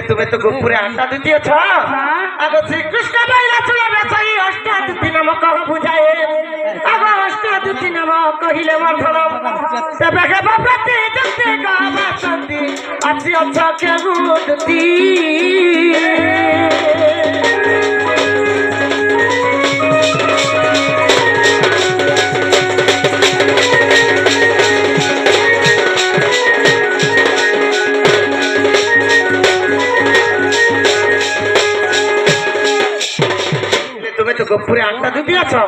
তুমি তো গোপুরে আড্ডা দিতেছ আগে শ্রীকৃষ্ণ বাইলা চলে বেচাই অষ্টাদুতি নামক বুঝায় আগে অষ্টাদুতি নামক কহিলে মর্ধন তবে হেব প্রতি যন্তে গাবা শান্তি আজি অচ্ছা কেগুতি গোপুরে আড্ডা দুটি আছো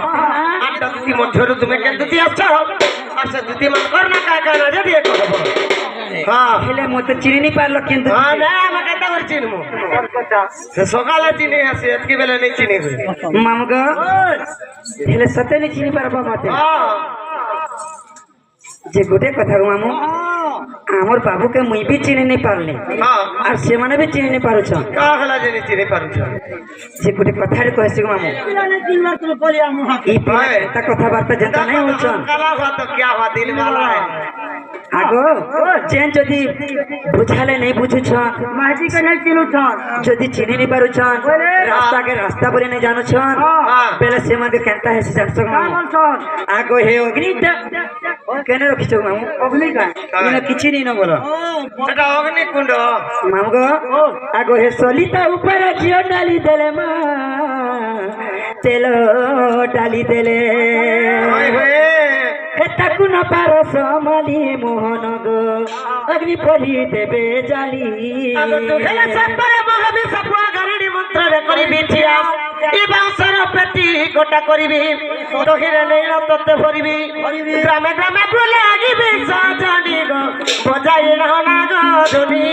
আড্ডা দুটি মধ্যে তুমি কেন দুটি আছো আচ্ছা দুটি মান কর না কায় কায় না যদি এক হবো হ্যাঁ হেলে মতে চিনি নি পারলো কিন্তু হ্যাঁ না আমাকে তো আর চিনমু সকালে চিনি আসি এতকি বেলা নেই চিনি মামগো হেলে সতে নি চিনি পারবা মতে যে গোটে কথা গো মামু আমার বাবুকে মুই भी চিনি नहीं पारले আর সে মানে भी চিনি नहीं पारुছ का हला जनी चिनी पारुछ যে গোটে কথা রে কইছি গো মামু ई ता কথা বার্তা জানতা নাই হইছ কালা हुआ तो क्या हुआ दिल वाला है আগো যেন যদি বুঝালে নাই বুঝুছ মাঝি কে নাই চিনুছ যদি চিনি नहीं पारुछ রাস্তা के रास्ता বলে নাই জানুছ বেলে সে মানে কেনতা হেসে জানছ গো আগো হে অগ্নি কেন রখিছ মামু অগ্নি কা ইনা কিছু নি ন বলো এটা অগ্নি কুণ্ড মামু গো আগো হে সলিতা উপর জিও ডালি দেলে মা তেলো ডালি দেলে ওই হোয়ে হে তাকু ন পারো সমালি মোহন গো অগ্নি পরি দেবে জালি আগো তু হেলা সপরে মহাবি সপা গারড়ি মন্ত্র রে করি বিঠিয়া ই বাসর পেটি গোটা করিবি তোহিরে নেই ততে ভরিবি গ্রামে গ্রামে বলে আগিবি সাজানি গো বজাই না গো ধনি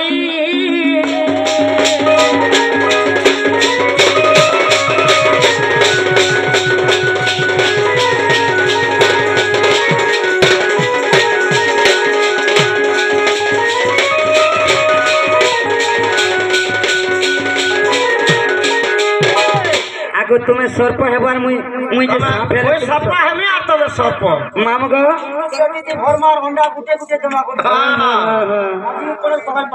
আগো তুমি সর্প হেবার মুই যে সাপ হেলে ওই সাপা হেমে আর তবে সর্প মামু গো সমিতি ভরমার হন্ডা গুটে গুটে জমা করতে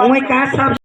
মুই কা সাপ